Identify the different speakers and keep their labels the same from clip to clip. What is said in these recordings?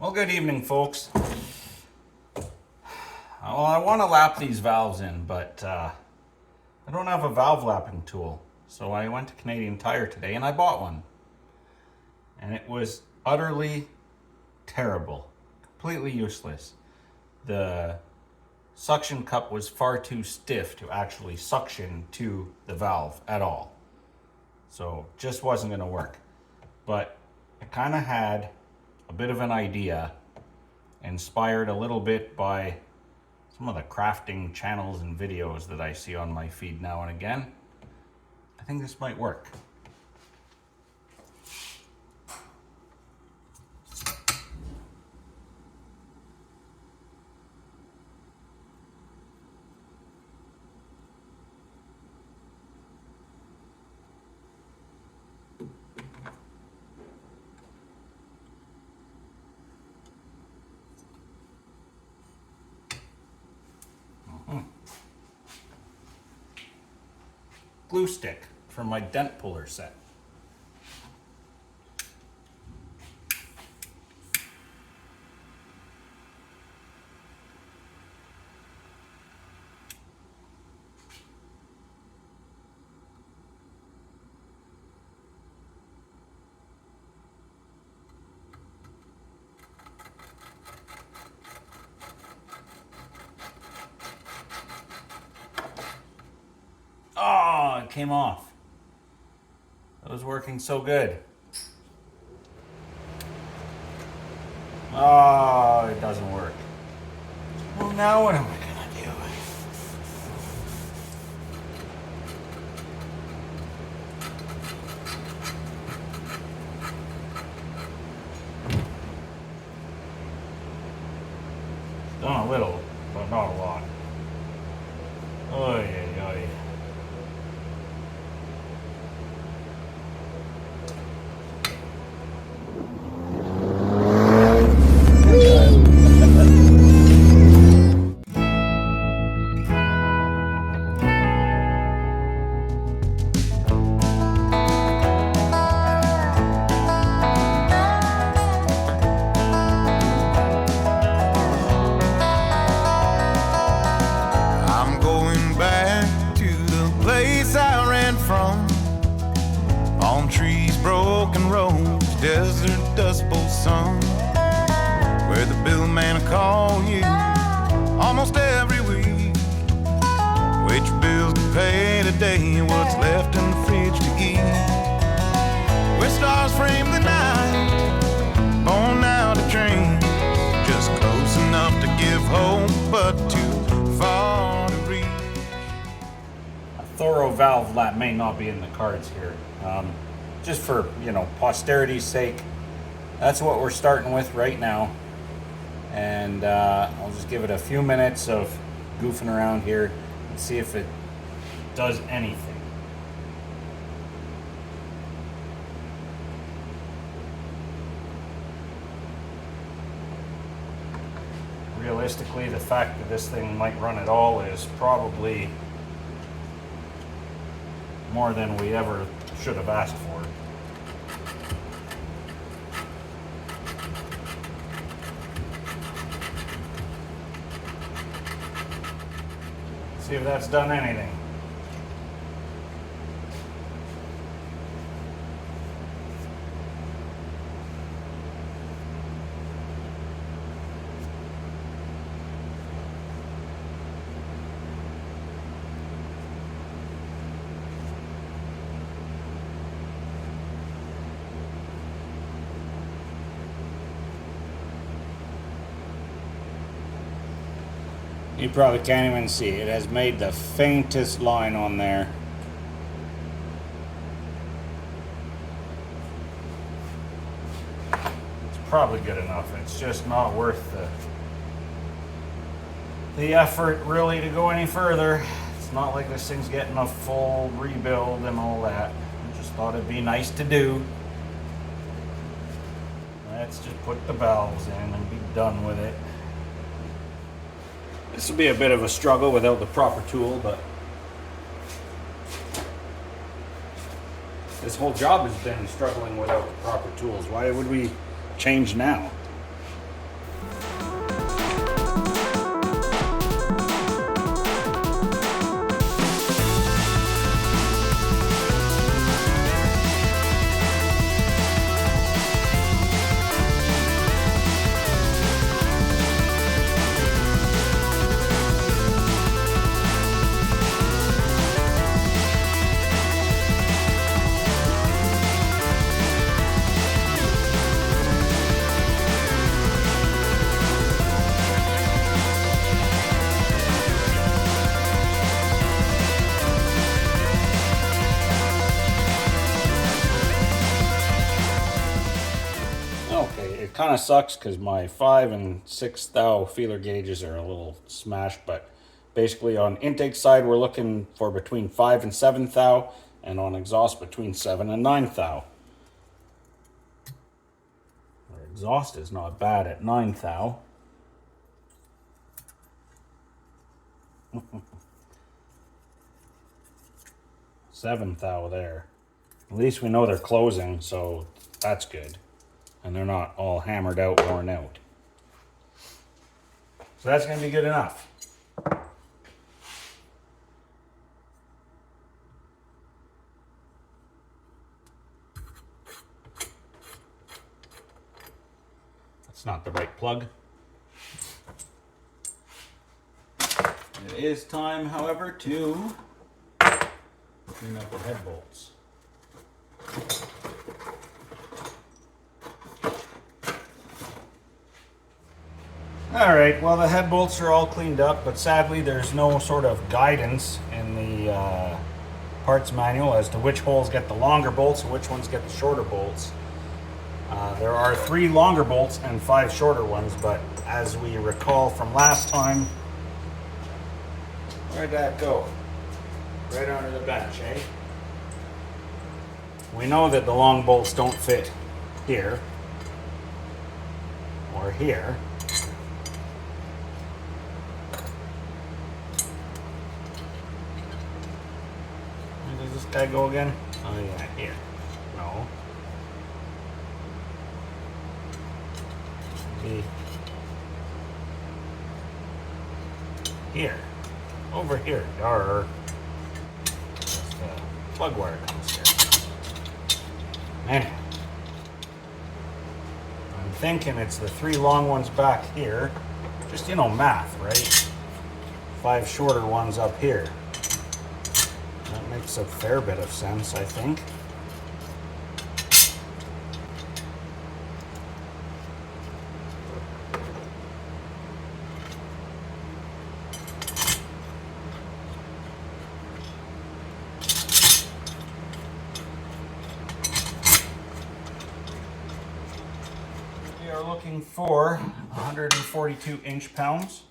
Speaker 1: Well, good evening, folks. Well, I want to lap these valves in, but I don't have a valve lapping tool. So I went to Canadian Tire today and I bought one. And it was utterly terrible. Completely useless. The suction cup was far too stiff to actually suction to the valve at all. So just wasn't going to work. But it kind of had a bit of an idea, inspired a little bit by some of the crafting channels and videos that I see on my feed now and again. I think this might work. Glue stick from my dent puller set. Oh, it came off. It was working so good. Oh, it doesn't work. Well, now what am I gonna do? Done a little, but not a lot. Oy, oy, oy.
Speaker 2: Palm trees, broken roads, desert dust bowl sun, where the bill man will call you almost every week. Which bills to pay today, what's left in the fridge to eat. Where stars frame the night, born out of dreams, just close enough to give hope, but too far to reach.
Speaker 1: A thorough valve lap may not be in the cards here. Just for, posterity's sake, that's what we're starting with right now. And I'll just give it a few minutes of goofing around here and see if it does anything. Realistically, the fact that this thing might run at all is probably more than we ever should have asked for. See if that's done anything. You probably can't even see. It has made the faintest line on there. It's probably good enough. It's just not worth the effort really to go any further. It's not like this thing's getting a full rebuild and all that. I just thought it'd be nice to do. Let's just put the valves in and be done with it. This will be a bit of a struggle without the proper tool, but this whole job has been struggling without the proper tools. Why would we change now? Okay, it kind of sucks because my 5 and 6 thou feeler gauges are a little smashed, but basically on intake side we're looking for between 5 and 7 thou, and on exhaust between 7 and 9 thou. Our exhaust is not bad at 9 thou. 7 thou there. At least we know they're closing, so that's good. And they're not all hammered out, worn out. So that's going to be good enough. That's not the right plug. It is time, however, to clean up the head bolts. Alright, well the head bolts are all cleaned up, but sadly there's no sort of guidance in the parts manual as to which holes get the longer bolts and which ones get the shorter bolts. There are 3 longer bolts and 5 shorter ones, but as we recall from last time, where'd that go? Right under the bench, eh? We know that the long bolts don't fit here or here. Where does this guy go again? Oh yeah, here. No. Maybe here. Over here. Yarr. That's the plug wire comes here. Anyhow. I'm thinking it's the 3 long ones back here. Just, you know, math, right? 5 shorter ones up here. That makes a fair bit of sense, I think. We are looking for 142 inch-pounds.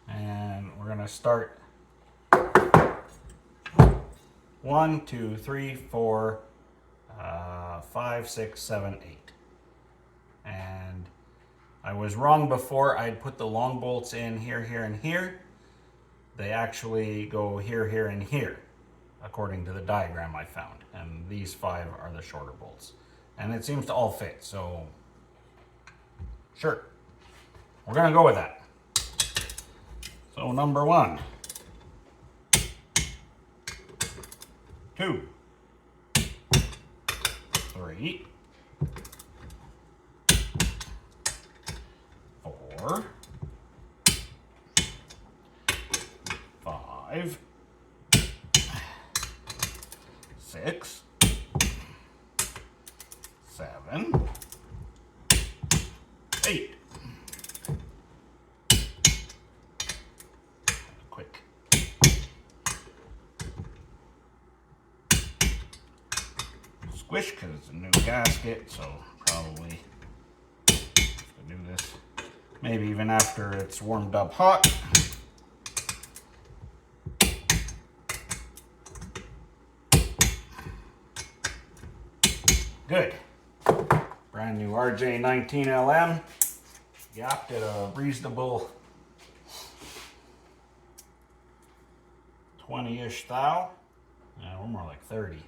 Speaker 1: And we're gonna start 1, 2, 3, 4, 5, 6, 7, 8. And I was wrong before. I'd put the long bolts in here, here, and here. They actually go here, here, and here, according to the diagram I found. And these 5 are the shorter bolts. And it seems to all fit, so sure. We're gonna go with that. So number 1, 2, 3, 4, 5, 6, 7, 8. Quick. Squish because it's a new gasket, so probably have to do this maybe even after it's warmed up hot. Good. Brand new RJ19 LM. Yapped at a reasonable 20-ish thou. Yeah, we're more like 30.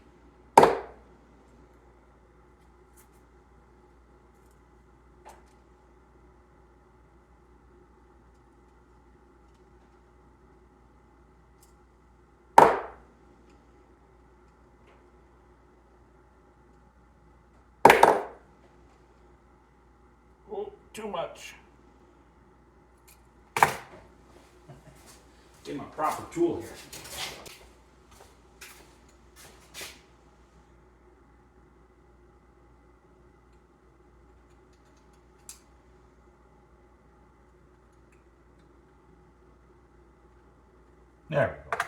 Speaker 1: Too much. Get my proper tool here. There we go.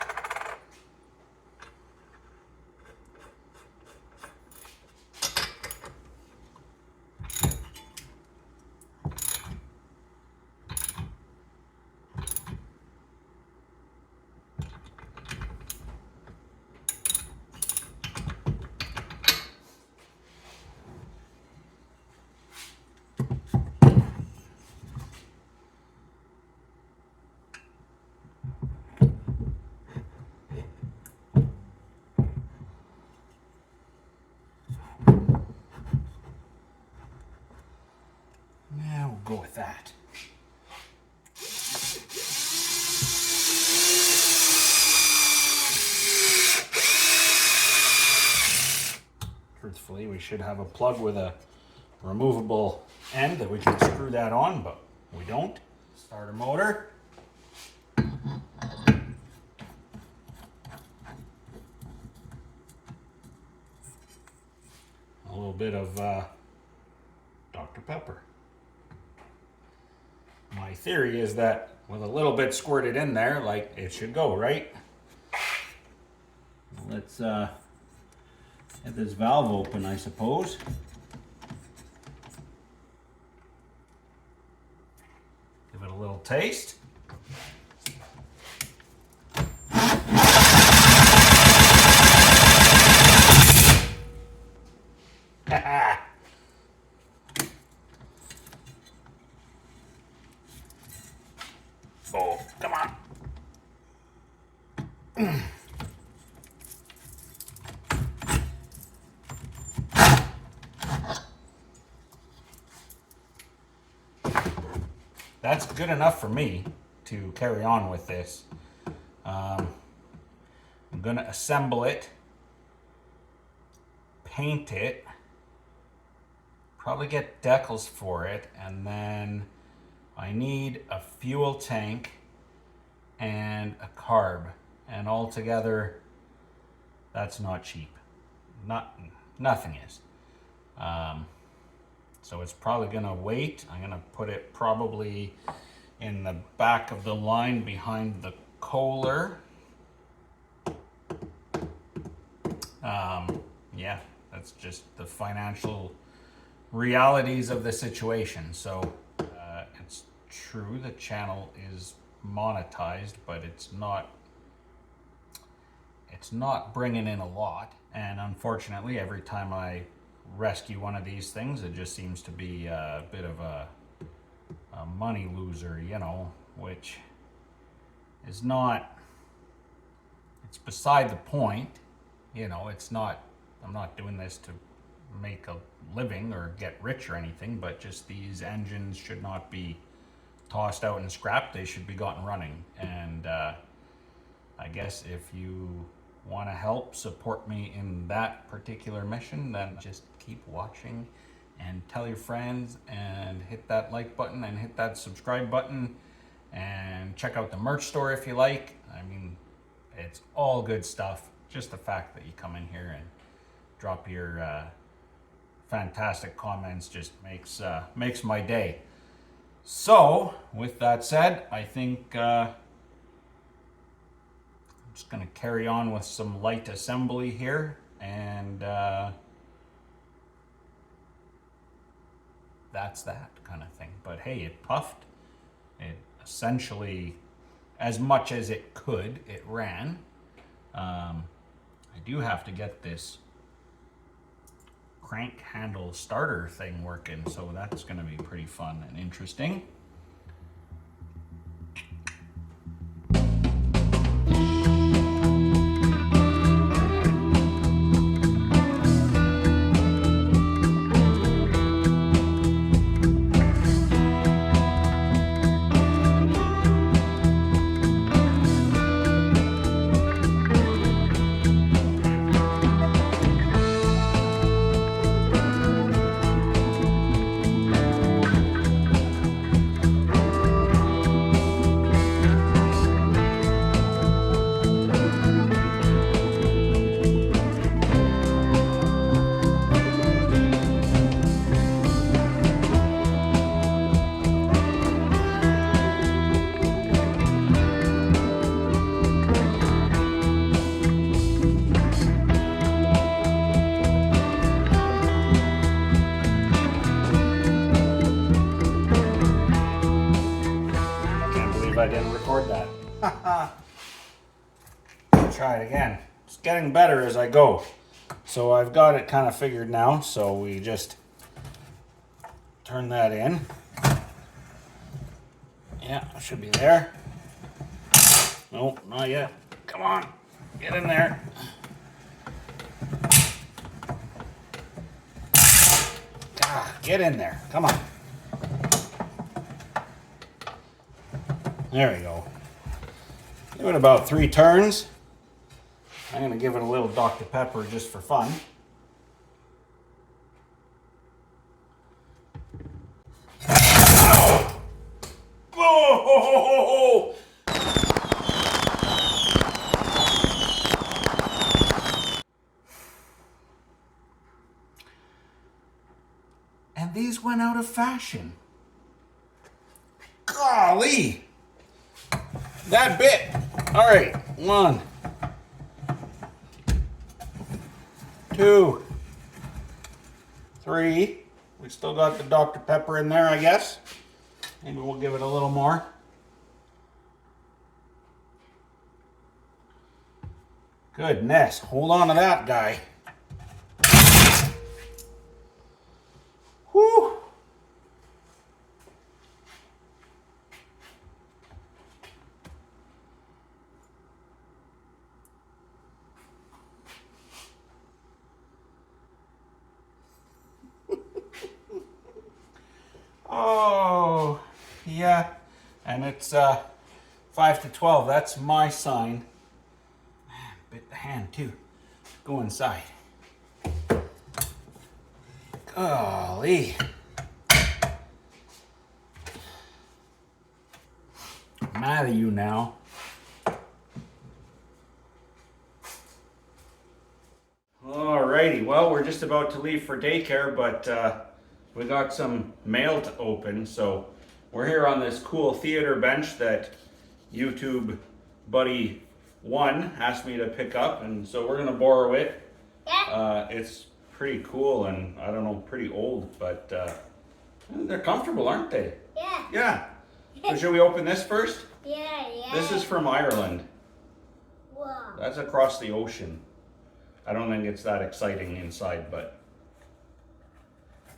Speaker 1: with that. Truthfully, we should have a plug with a removable end that we can screw that on, but we don't. Start a motor. A little bit of Dr. Pepper. My theory is that with a little bit squirted in there, like it should go, right? Let's get this valve open, I suppose. Give it a little taste. Oh, come on. That's good enough for me to carry on with this. I'm going to assemble it, paint it, probably get decals for it, and then I need a fuel tank and a carb, and altogether that's not cheap. Nothing is. So it's probably gonna wait. I'm gonna put it probably in the back of the line behind the Kohler. Yeah, that's just the financial realities of the situation. So it's true the channel is monetized, but it's not bringing in a lot. And unfortunately, every time I rescue one of these things, it just seems to be a bit of a money loser, you know, which is not, it's beside the point, you know. It's not, I'm not doing this to make a living or get rich or anything, but just these engines should not be tossed out and scrapped. They should be gotten running. And I guess if you want to help support me in that particular mission, then just keep watching and tell your friends and hit that like button and hit that subscribe button and check out the merch store if you like. I mean, it's all good stuff. Just the fact that you come in here and drop your fantastic comments just makes my day. So with that said, I think I'm just going to carry on with some light assembly here, and that's that kind of thing. But hey, it puffed. It essentially, as much as it could, it ran. I do have to get this crank handle starter thing working, so that's going to be pretty fun and interesting. I didn't record that. Try it again. It's getting better as I go. So I've got it kind of figured now. So we just turn that in. Yeah, it should be there. No, not yet. Come on, get in there. Get in there. Come on. There we go. Give it about 3 turns. I'm gonna give it a little Dr. Pepper just for fun. Oh! And these went out of fashion. Golly! That bit. All right, 1, 2, 3. We still got the Dr. Pepper in there, I guess. Maybe we'll give it a little more. Goodness, hold on to that guy. Whew. Oh, yeah, and it's 5 to 12. That's my sign. Man, bit the hand too. Go inside. Golly. I'm mad at you now. Alrighty, well, we're just about to leave for daycare, but we got some mail to open, so we're here on this cool theater bench that YouTube buddy 1 asked me to pick up, and so we're gonna borrow it.
Speaker 3: Yeah.
Speaker 1: It's pretty cool and I don't know, pretty old, but they're comfortable, aren't they?
Speaker 3: Yeah.
Speaker 1: Yeah. So should we open this first?
Speaker 3: Yeah.
Speaker 1: This is from Ireland.
Speaker 3: Wow.
Speaker 1: That's across the ocean. I don't think it's that exciting inside, but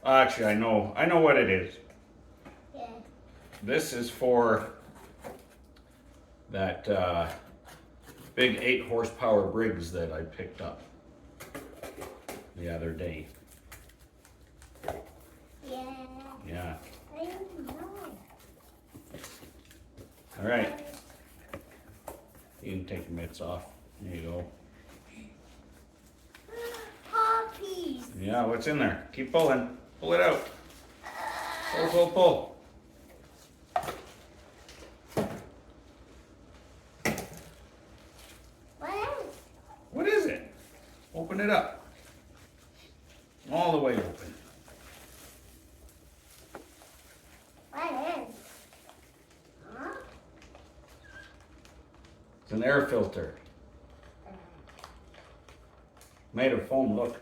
Speaker 1: actually I know what it is.
Speaker 3: Yeah.
Speaker 1: This is for that big 8 horsepower Briggs that I picked up the other day.
Speaker 3: Yeah.
Speaker 1: Yeah.
Speaker 3: I don't know.
Speaker 1: All right. You can take your mitts off. There you go.
Speaker 3: Poppies.
Speaker 1: Yeah, what's in there? Keep pulling. Pull it out. Pull, pull, pull.
Speaker 3: What else?
Speaker 1: What is it? Open it up. All the way open.
Speaker 3: What else? Huh?
Speaker 1: It's an air filter. Made of foam, look.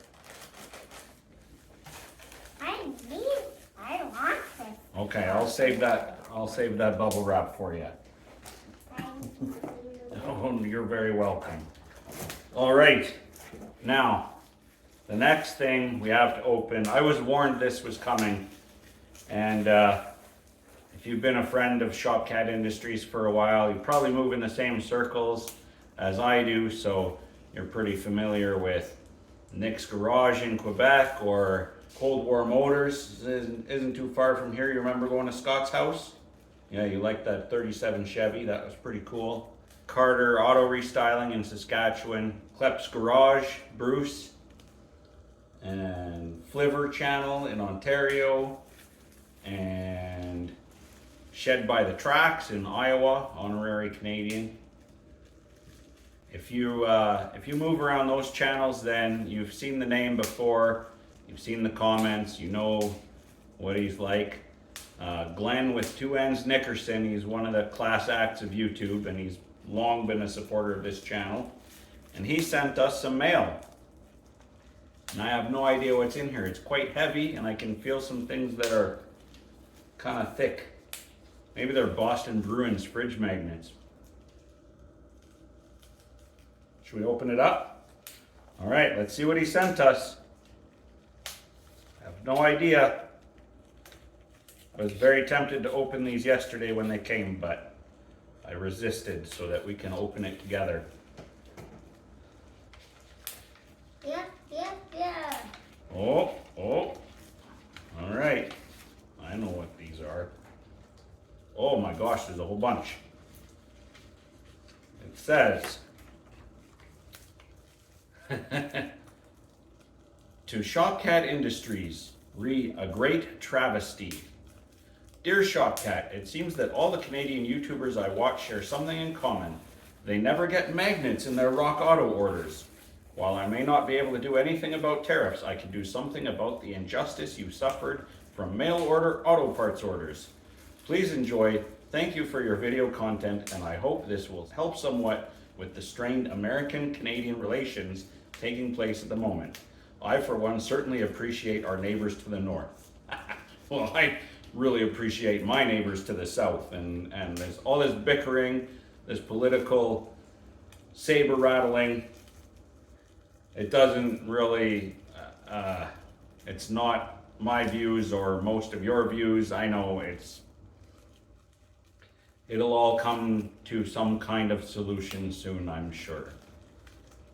Speaker 3: I want this.
Speaker 1: Okay, I'll save that bubble wrap for you.
Speaker 3: Thank you.
Speaker 1: Oh, you're very welcome. All right, now, the next thing we have to open, I was warned this was coming, and if you've been a friend of Shopcat Industries for a while, you probably move in the same circles as I do, so you're pretty familiar with Nick's Garage in Quebec, or Cold War Motors isn't too far from here. You remember going to Scott's house? Yeah, you liked that 37 Chevy, that was pretty cool. Carter Auto Restyling in Saskatchewan, Klepp's Garage, Bruce, and Fliver Channel in Ontario, and Shed by the Tracks in Iowa, Honorary Canadian. If you move around those channels, then you've seen the name before, you've seen the comments, you know what he's like. Glenn with 2 N's Nickerson, he's one of the class acts of YouTube, and he's long been a supporter of this channel. And he sent us some mail. And I have no idea what's in here. It's quite heavy, and I can feel some things that are kind of thick. Maybe they're Boston Bruins fridge magnets. Should we open it up? All right, let's see what he sent us. I have no idea. I was very tempted to open these yesterday when they came, but I resisted so that we can open it together.
Speaker 3: Yeah.
Speaker 1: Oh, all right. I know what these are. Oh my gosh, there's a whole bunch. says, to Shopcat Industries, a great travesty. Dear Shopcat, it seems that all the Canadian YouTubers I watch share something in common. They never get magnets in their Rock Auto orders. While I may not be able to do anything about tariffs, I can do something about the injustice you suffered from mail order auto parts orders. Please enjoy. Thank you for your video content, and I hope this will help somewhat with the strained American-Canadian relations taking place at the moment. I, for one, certainly appreciate our neighbors to the north. Well, I really appreciate my neighbors to the south, and there's all this bickering, this political saber rattling. It doesn't really, it's not my views or most of your views. I know it'll all come to some kind of solution soon, I'm sure.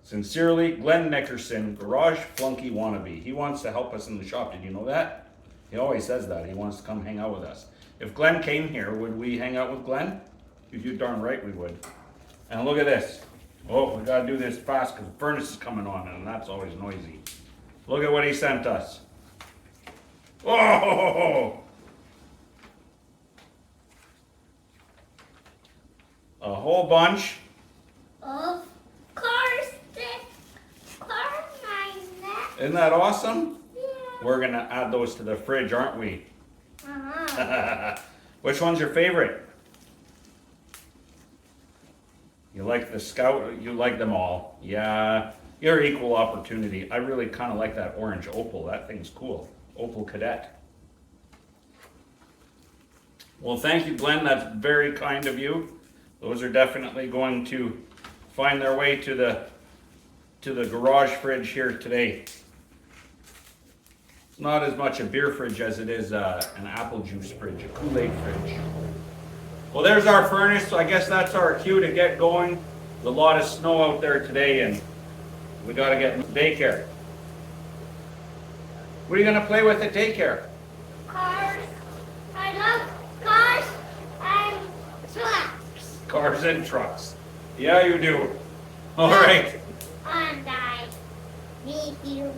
Speaker 1: Sincerely, Glenn Nickerson, Garage Flunkie wannabe. He wants to help us in the shop. Did you know that? He always says that. He wants to come hang out with us. If Glenn came here, would we hang out with Glenn? You're darn right we would. And look at this. Oh, we gotta do this fast because the furnace is coming on, and that's always noisy. Look at what he sent us. Oh! A whole bunch.
Speaker 3: Of course, the car magnet.
Speaker 1: Isn't that awesome?
Speaker 3: Yeah.
Speaker 1: We're gonna add those to the fridge, aren't we?
Speaker 3: Uh-huh.
Speaker 1: Which one's your favorite? You like the Scout? You like them all? Yeah, you're equal opportunity. I really kind of like that orange Opal. That thing's cool. Opal Cadet. Well, thank you, Glenn. That's very kind of you. Those are definitely going to find their way to the garage fridge here today. It's not as much a beer fridge as it is an apple juice fridge, a Kool-Aid fridge. Well, there's our furnace, so I guess that's our cue to get going. There's a lot of snow out there today, and we gotta get daycare. What are you gonna play with at daycare?
Speaker 3: Cars. I love cars and trucks.
Speaker 1: Cars and trucks. Yeah, you do. All right.
Speaker 3: And I need you.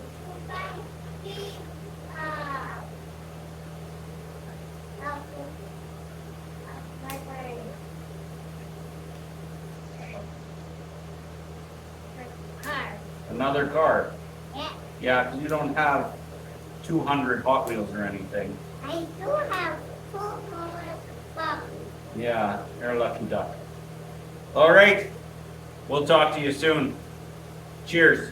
Speaker 1: Another car.
Speaker 3: Yeah,
Speaker 1: Yeah, 'cause you don't have 200 Hot Wheels or anything.
Speaker 3: I do have 4 bucks.
Speaker 1: Yeah, you're a lucky duck. All right. We'll talk to you soon. Cheers.